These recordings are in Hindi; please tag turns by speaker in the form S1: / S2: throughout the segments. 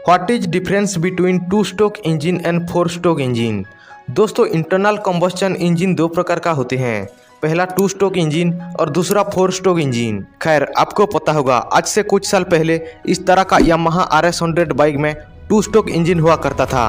S1: What is difference between two stroke engine and four stroke engine. दोस्तों, इंटरनल कंबस्शन इंजन दो प्रकार का होते हैं। पहला टू स्ट्रोक इंजन और दूसरा फोर स्ट्रोक इंजन। खैर, आपको पता होगा आज से कुछ साल पहले इस तरह का यामाहा RS100 बाइक में टू स्ट्रोक इंजन हुआ करता था।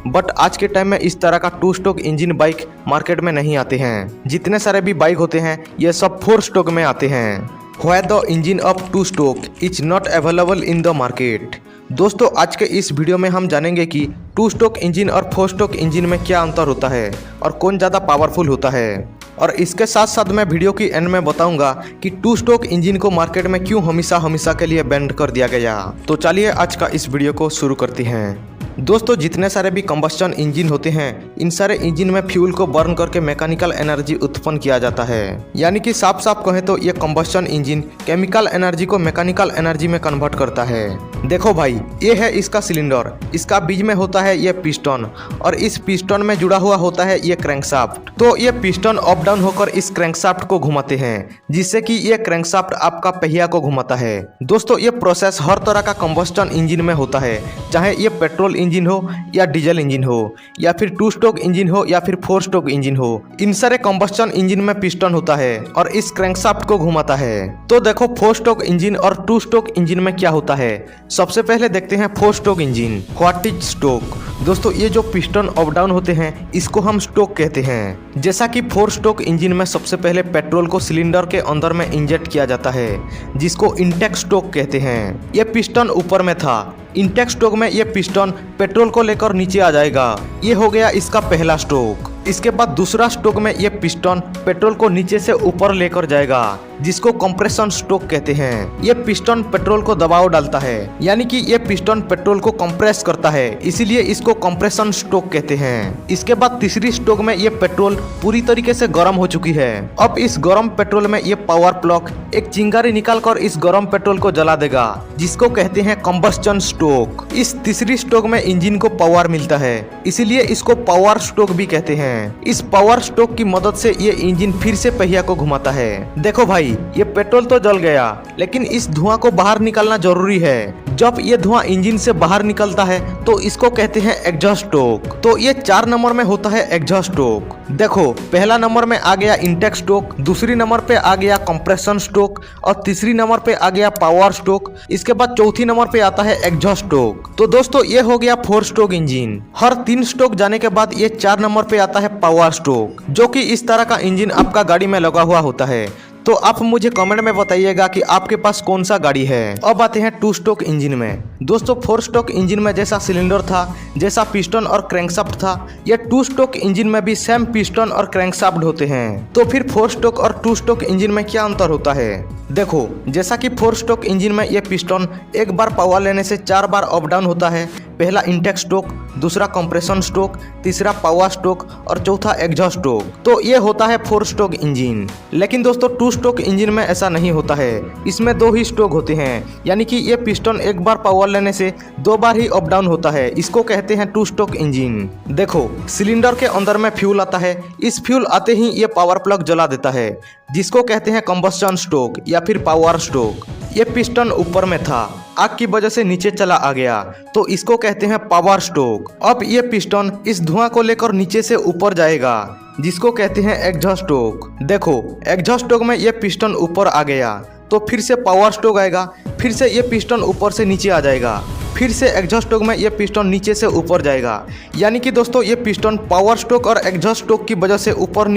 S1: बट आज के टाइम में इस तरह का two stroke engine bike market में नहीं आते हैं। जितने सारे भी बाइक होते हैं ये सब फोर स्ट्रोक में आते हैं। Why the engine of two stroke is not available in the market. दोस्तों, आज के इस वीडियो में हम जानेंगे कि टू स्ट्रोक इंजन और फोर स्ट्रोक इंजन में क्या अंतर होता है और कौन ज़्यादा पावरफुल होता है। और इसके साथ साथ मैं वीडियो की एंड में बताऊंगा कि टू स्ट्रोक इंजन को मार्केट में क्यों हमेशा के लिए बैन कर दिया गया। तो चलिए आज का इस वीडियो को शुरू करते हैं। दोस्तों, जितने सारे भी कंबस्शन इंजन होते हैं इन सारे इंजन में फ्यूल को बर्न करके मैकेनिकल एनर्जी उत्पन्न किया जाता है। यानी कि साफ कहें तो ये कंबस्शन इंजन केमिकल एनर्जी को मैकेनिकल एनर्जी में कन्वर्ट करता है। देखो भाई, ये है इसका सिलेंडर, इसका बीच में होता है ये पिस्टन और इस पिस्टन में जुड़ा हुआ होता है ये क्रैंकशाफ्ट। तो ये पिस्टन अप डाउन होकर इस क्रैंकशाफ्ट को घुमाते हैं जिससे कि ये क्रैंकशाफ्ट आपका पहिया को घुमाता है। दोस्तों, ये प्रोसेस हर तरह का कंबस्शन इंजन में होता है, चाहे ये पेट्रोल इंजन हो या डीजल इंजन हो या फिर टू स्ट्रोक इंजन हो या फिर फोर स्ट्रोक इंजन हो। इन सारे कंबस्शन इंजन में पिस्टन होता है और इस क्रैंकशाफ्ट को घुमाता है। तो देखो, फोर स्ट्रोक इंजन और टू स्ट्रोक इंजन में क्या होता है। सबसे पहले देखते हैं four stroke engine. What is stroke. दोस्तों, ये जो पिस्टन अप डाउन होते हैं इसको हम स्ट्रोक कहते हैं। जैसा कि फोर स्ट्रोक इंजन में सबसे पहले पेट्रोल को सिलेंडर के अंदर में इंजेक्ट किया जाता है जिसको इनटेक स्ट्रोक कहते हैं। ये पिस्टन ऊपर में था। इनटेक स्ट्रोक में ये पिस्टन पेट्रोल को लेकर नीचे आ जाएगा। ये हो गया इसका पहला स्ट्रोक। इसके बाद दूसरा स्ट्रोक में ये पिस्टन पेट्रोल को नीचे से ऊपर लेकर जाएगा जिसको कंप्रेशन स्ट्रोक कहते हैं। ये पिस्टन पेट्रोल को दबाव डालता है, यानी कि ये पिस्टन पेट्रोल को कंप्रेस करता है, इसीलिए इसको कंप्रेशन स्ट्रोक कहते हैं। इसके बाद तीसरी स्ट्रोक में ये पेट्रोल पूरी तरीके से गर्म हो चुकी है। अब इस गर्म पेट्रोल में ये पावर प्लग एक चिंगारी निकाल कर इस गर्म पेट्रोल को जला देगा जिसको कहते हैं कंबस्टन स्ट्रोक। इस तीसरी स्ट्रोक में इंजन को पावर मिलता है, इसीलिए इसको पावर स्ट्रोक भी कहते हैं। इस पावर स्ट्रोक की मदद से ये इंजन फिर से पहिया को घुमाता है। देखो भाई, ये पेट्रोल तो जल गया लेकिन इस धुआं को बाहर निकालना जरूरी है। जब ये धुआं इंजन से बाहर निकलता है तो इसको कहते हैं एग्जॉस्ट स्ट्रोक। तो ये 4 नंबर में होता है एग्जॉस्ट स्ट्रोक। देखो, पहला नंबर में आ गया इनटेक स्ट्रोक, दूसरी नंबर पे आ गया कंप्रेशन स्ट्रोक और तीसरी नंबर पे आ गया पावर स्ट्रोक। इसके बाद चौथी नंबर पे आता है एग्जॉस्ट स्ट्रोक। तो दोस्तों, ये हो गया फोर स्ट्रोक इंजन। हर 3 स्ट्रोक जाने के बाद ये 4 नंबर पे आता है पावर स्ट्रोक, जो कि इस तरह का इंजन आपका गाड़ी में लगा हुआ होता है। तो आप मुझे कमेंट में बताइएगा कि आपके पास कौन सा गाड़ी है। अब आते हैं टू स्ट्रोक इंजन में। दोस्तों, फोर स्ट्रोक इंजन में जैसा सिलेंडर था, जैसा पिस्टन और क्रैंकशाफ्ट था, ये टू स्ट्रोक इंजन में भी सेम पिस्टन और क्रैंकशाफ्ट होते हैं। तो फिर फोर स्ट्रोक और टू स्ट्रोक इंजन में क्या अंतर होता है। देखो, जैसा कि फोर स्ट्रोक इंजन में ये पिस्टन एक बार पावर लेने से 4 बार अप डाउन होता है। पहला इनटेक स्ट्रोक, दूसरा कंप्रेशन स्ट्रोक, तीसरा पावर स्ट्रोक और चौथा एग्जॉस्ट स्ट्रोक। तो ये होता है फोर स्ट्रोक इंजन। लेकिन दोस्तों, टू स्ट्रोक इंजन में ऐसा नहीं होता है। इसमें 2 ही स्ट्रोक होते हैं, यानी कि ये पिस्टन एक बार पावर लेने से 2 बार ही अप डाउन होता है। इसको कहते हैं टू स्ट्रोक इंजन। देखो, सिलेंडर के अंदर में फ्यूल आता है। इस फ्यूल आते ही ये पावर प्लग जला देता है जिसको कहते हैं कंबस्टन स्ट्रोक या फिर पावर स्ट्रोक। ये पिस्टन ऊपर में था, आग की वजह से नीचे चला आ गया, तो इसको कहते हैं पावर स्ट्रोक। अब ये पिस्टन इस धुआं को लेकर नीचे से ऊपर जाएगा जिसको कहते हैं एग्जॉस्ट स्ट्रोक। देखो, एग्जॉस्ट स्ट्रोक में ये पिस्टन ऊपर आ गया तो फिर से पावर स्ट्रोक आएगा, फिर से ये पिस्टन ऊपर से नीचे आ जाएगा, फिर से एग्जॉस्ट स्ट्रोक में ये पिस्टन नीचे से ऊपर जाएगा। यानी कि दोस्तों, ये पिस्टन पावर स्ट्रोक और एग्जॉस्ट स्ट्रोक की वजह से ऊपर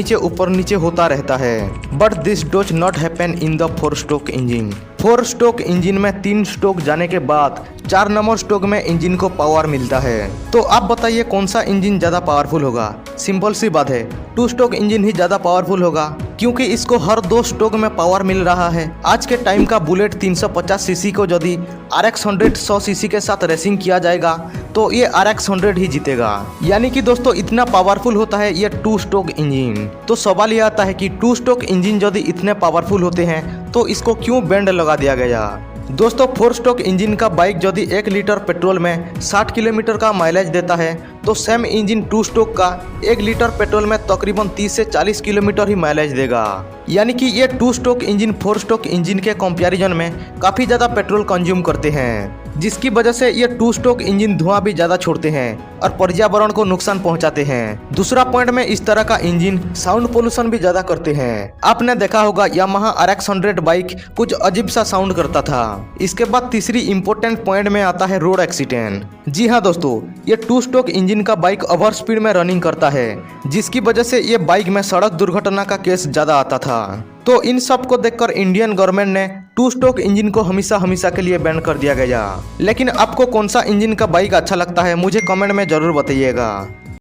S1: नीचे होता रहता है। But this does not happen in the four stroke engine. Four stroke engine में 3 स्ट्रोक जाने के बाद 4 नंबर स्ट्रोक में इंजन को पावर मिलता है। तो आप बताइए कौन सा इंजन ज़्यादा पावरफुल होगा। सिंपल सी बात है, टू स्ट्रोक इंजन ही ज़्यादा पावरफुल होगा क्योंकि इसको हर 2 स्ट्रोक में पावर मिल रहा है। आज के टाइम का बुलेट 350 सीसी को यदि RX100 100 सीसी के साथ रेसिंग किया जाएगा तो ये RX100 ही जीतेगा। यानी कि दोस्तों, इतना पावरफुल होता है ये टू स्ट्रोक इंजन। तो सवाल ये आता है कि टू स्ट्रोक इंजन यदि इतने पावरफुल होते हैं तो इसको क्यों बैंड लगा दिया गया। दोस्तों, फोर स्ट्रोक इंजन का बाइक यदि 1 लीटर पेट्रोल में 60 किलोमीटर का माइलेज देता है तो सेम इंजन 2 स्ट्रोक का 1 लीटर पेट्रोल में तकरीबन 30 से 40 किलोमीटर ही माइलेज देगा। यानी कि ये 2 स्ट्रोक इंजन 4 स्ट्रोक इंजन के कंपैरिजन में काफ़ी ज़्यादा पेट्रोल कंज्यूम करते हैं, जिसकी वजह से ये 2 स्ट्रोक इंजन धुआं भी ज़्यादा छोड़ते हैं और पर्यावरण को नुकसान पहुंचाते हैं। दूसरा पॉइंट में इस तरह का इंजन साउंड पोल्यूशन भी ज़्यादा करते हैं। आपने देखा होगा यामाहा RX 100 बाइक कुछ अजीब सा साउंड करता था। इसके बाद तीसरी इंपॉर्टेंट पॉइंट में आता है रोड एक्सीडेंट। जी हाँ दोस्तों, ये 2 स्ट्रोक इंजन का बाइक ओवर स्पीड में रनिंग करता है, जिसकी वजह से ये बाइक में सड़क दुर्घटना का केस ज़्यादा आता था। तो इन सब को देखकर इंडियन गवर्नमेंट ने 2 स्ट्रोक इंजन को हमेशा के लिए बैन कर दिया गया। लेकिन आपको कौन सा इंजन का बाइक अच्छा लगता है मुझे कमेंट में जरूर बताइएगा।